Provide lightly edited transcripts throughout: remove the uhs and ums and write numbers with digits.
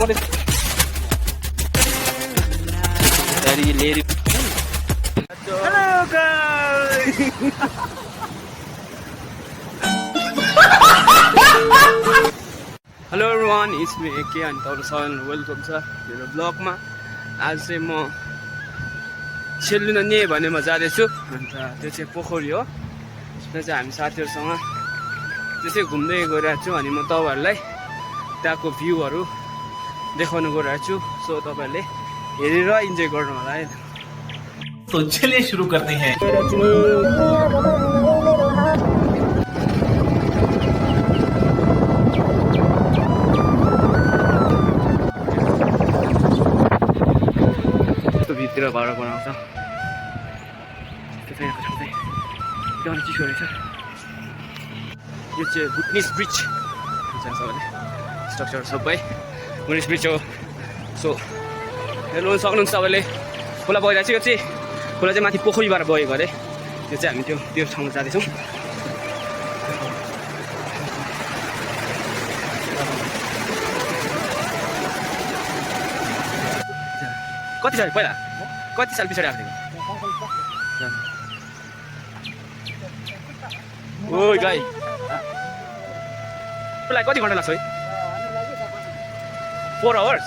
Hello guys. Hello everyone, it's me AK and welcome to मेरो ब्लगमा। आज चाहिँ म सेलुना ने भन्नेमा जाँदैछु। अन्त त्यो चाहिँ पोखरी हो। त्यसमा चाहिँ हामी साथीहरुसँग त्यसै घुम्दै गइरहेको छु अनि म तपाईहरुलाई त्यहाँको भ्यूहरु देखाउन गइरहेको छु। सो तपाईहरुले हेरेर इन्जोय गर्नु होला है। तो चलिए शुरू करते हैं। भित्र भाडा बनाउँछ त्यो चाहिँ त्यो चिसो रहेछ। यो चाहिँ बुटनिस ब्रिज सबैले स्ट्रक्चर सबै बुटनिस ब्रिज हो। सो हेर्नु सक्नुहुन्छ सबैले खोला बगिरहेको छ। यो चाहिँ खोला चाहिँ माथि पोखरीबाट बगेको अरे। यो चाहिँ हामी त्यो ठाउँमा जाँदैछौँ। कति साल पहिला कति साल पछाडि आएको थियो? ओ गाई त्यसलाई कति घन्टा लाग्छ है? 4 आवर्स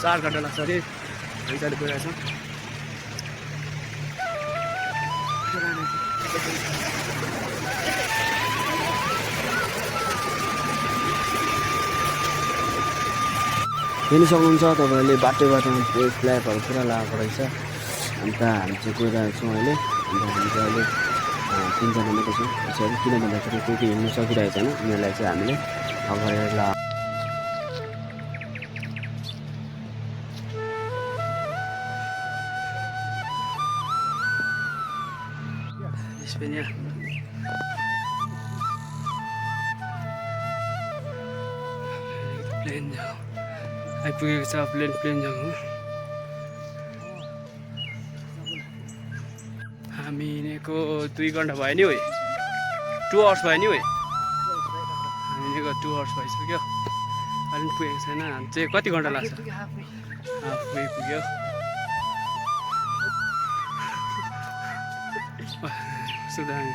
4 घन्टा लाग्छ अरे। हामीले गइरहेको छ। हेर्नु सक्नुहुन्छ तपाईहरुले बाटो बाटोमा फ्ल्यागहरु पुरा लागेको रहेछ। अन्त हामी चाहिँ गइरहेको छौँ अहिले। अन्त हामी चाहिँ अहिले 3 जना मात्रै छौँ पछाडि। किन भन्दाखेरि कोही हिँड्नु सकिरहेको छैन। उनीहरूलाई चाहिँ हामीले अगाडि ला España. Plane आइपुगेको छ। प्लेन जाउँ। हामी हिँडेको 2 घन्टा भयो नि हो। 2 आवर्स भयो नि हो। हामी हिँडेको 2 आवर्स भइसक्यो। अहिले पुगेको छैन। हामी चाहिँ कति घन्टा लाग्छ? हाफ वे पुग्यो। सुदान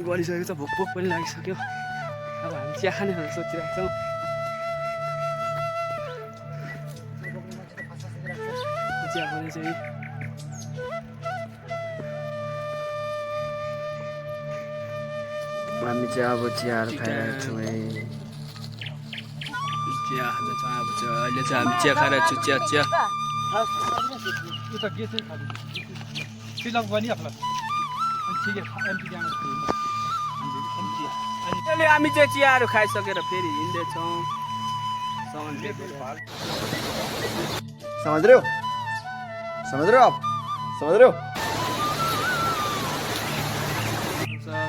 गरिसकेको छ। भोक पनि लागिसक्यो। अब हामी चिया खाने भनेर सोचिरहेको छौँ। चिया खाने चाहिँ हामी चाहिँ अब चियाहरू खाइरहेको छौँ है। चिया खाँदैछ अब चाहिँ। अहिले चाहिँ हामी चिया खाइरहेको छौँ। चिया हामी चाहिँ चियाहरू खाइसकेर फेरि हिँड्दैछौँ। समझ रहे हो आप समझ रहे हो?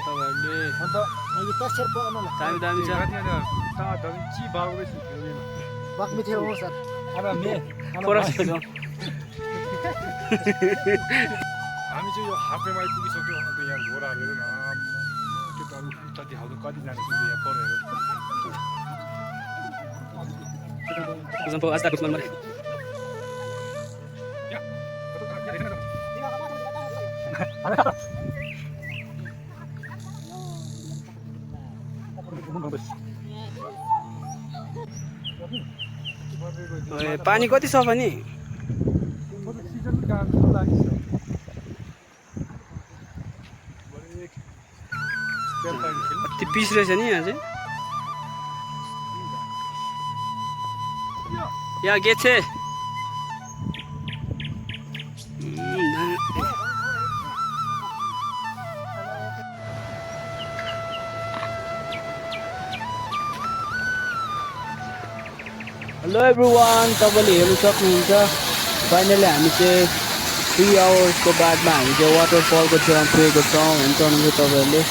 तपाईहरुले दामी दामी छ। हामी चाहिँ यो हाफवेमा आइपुगिसक्यो। अन्त यहाँ घोडाहरू हेर्नु न त्यो त उता देखाउँदा कति जाने यहाँ परेर पानी कति छ भने पिस रहेछ नि यहाँ चाहिँ। यहाँ के छ? हेलो एभ्रिवान, तपाईले हेर्न सक्नुहुन्छ फाइनली हामी चाहिँ 3 आवर्सको बादमा हामी चाहिँ वाटरफलको छेउमा पुगेको छौँ। हेर्न सक्नुहुन्छ तपाईहरुले।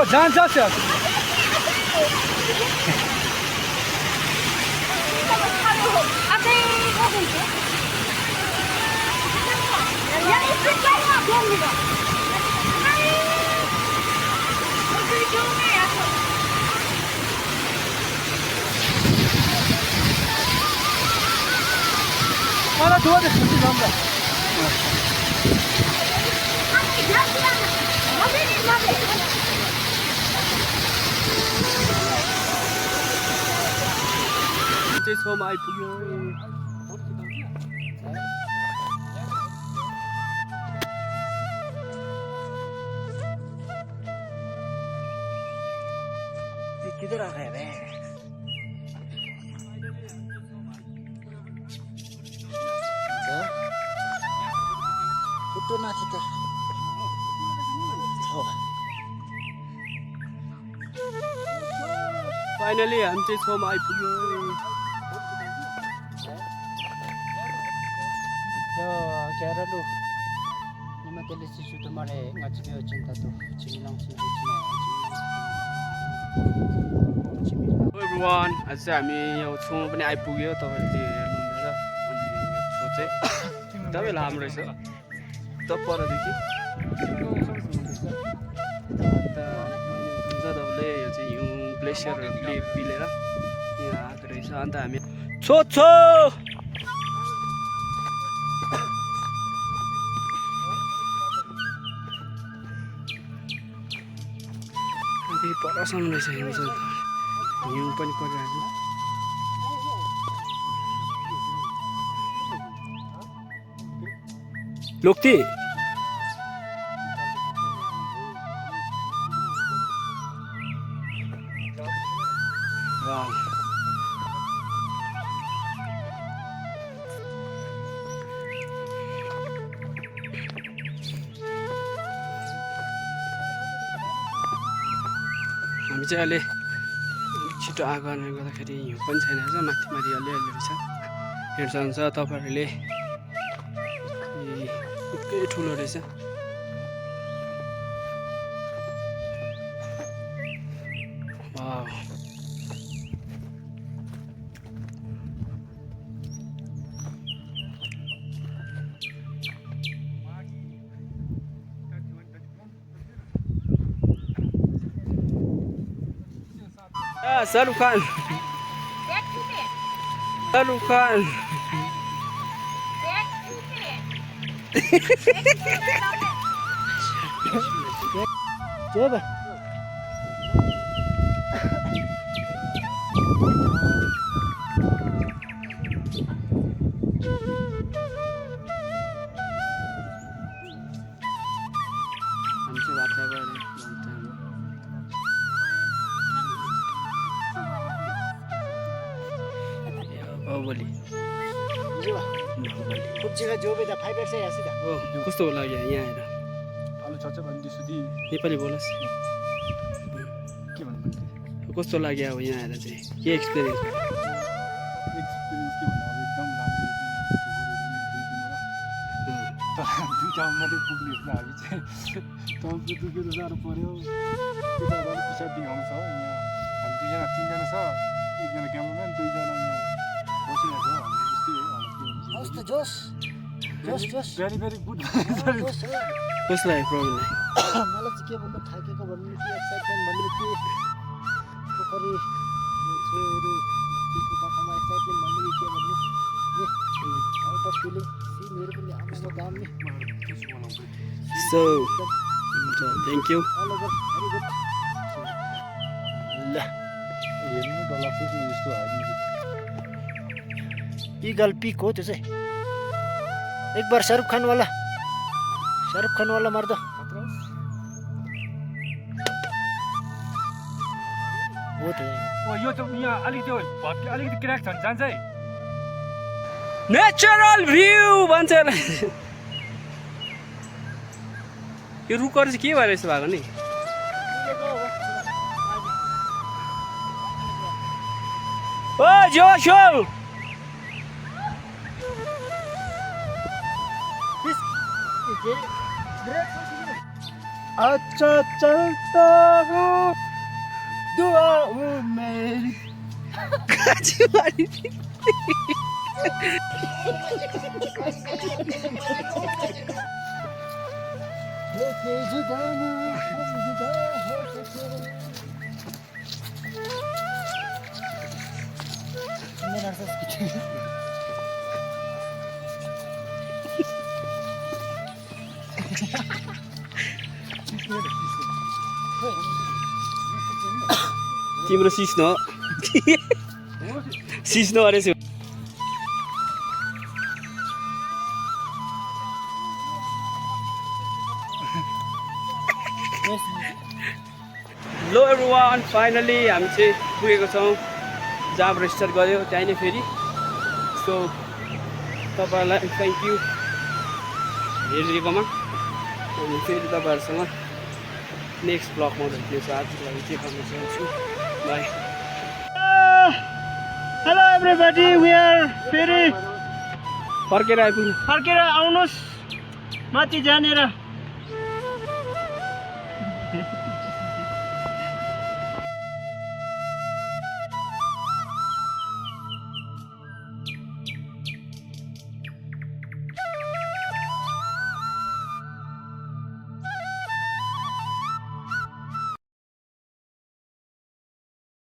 जान्छ त्यो मलाई दुआ दे खुसी जान्छ चाहिँ छेउमा आइपुग्यो किधर आ गए बे कुत्तो माथि त फाइनली हामी चाहिँ छेउमा आइपुग्यो Chiaro Nima delle si su tomare ngati be cinta to chimilang si everyone आज चाहिँ हामी यहाँ छेउमा पनि आइपुग्यो तपाईहरुले हेर्नुहुन्छ अनि यो छेउ चाहिँ एकदमै लामो रहेछ त परदेखि तपाईँले यो चाहिँ हिउँ ग्लेसियरहरूले पिलेर यहाँ आएको रहेछ अन्त हामी छो परसम्म रहेछ हिउँ चाहिँ हिउँ पनि परिरहेको लोक्ती हामी चाहिँ अहिले छिटो आएको कारणले गर्दाखेरि हिउँ पनि छैन रहेछ माथि अलिअलि रहेछ हेर्नुहुन्छ तपाईँहरूले निकै ठुलो रहेछ वाउ शाहरुख खान Coba. हमसे वार्ता कर बाहुबली खूप जग्गा जो बेटा 5 वर्ष यासी दा ओ कस्तो लाग्यो यहाँ आएर आलु छ भने दिसुदी नेपाली बोलोस् के भन्नु कस्तो लाग्यो अब यहाँ आएर चाहिँ के एक्सपिरियन्स भयो एक्सपिरियन्स के भन्नु अब एकदम राम्रो तर दुईटा मात्रै पुग्ने हो हामी चाहिँ टाउको दुखेर साह्रो पर्यो यता अलिक पछाडि दिखाउनु छ यहाँ हामी दुईजना तिनजना छ एकजना क्यामराम्यान दुईजना यहाँ बसिरहेको छ हामी यस्तै हो How's Josh? Very very good कस्तो लाग्यो प्रोग्रामलाई मलाई चाहिँ के भन्नु थाकेको भन्नु कि एक्साइटमेन्ट भन्नु कि पोखरी छोरो त्यसको बाखामा एक्साइटमेन्ट भन्नु कि के भन्नु आउट अफ फिलिङ सी मेरो पनि आमाको दाम नि so thank you all over very good ल हेर्नु डल्ला फुट्नु जस्तो हामी ईगल पिक हो त्यो चाहिँ एक बार शाहरुख खान वाला मार्दा हो त यो त यहाँ अलिक त्यो भत्के अलिकति क्र्याक छ भने जान्छ है नेचरल भ्यू भन्छ यो रुखहरू चाहिँ के भएर यस्तो भएको नि ओ जोश हो अच्छा चलता हूँ दुआओं मेरी लेके जुदा हम जुदा हो सके मेरा सच तिम्रो सिस्नो सिस्नो अरे लो एभ्रिवान फाइनली हामी चाहिँ पुगेको छौँ जहाँ स्टार्ट गऱ्यो त्यहीँ नै फेरि सो तपाईँहरूलाई थ्याङ्क यू हेरिदिएकोमा अनि फेरि तपाईँहरूसँग नेक्स्ट ब्लगमा भेट्नेछु आजको लागि चाहिँ भन्न चाहन्छु bye hello everybody we are फेरि फर्केर आइपुग्नु फर्केर आउनुहोस् माथि जानेर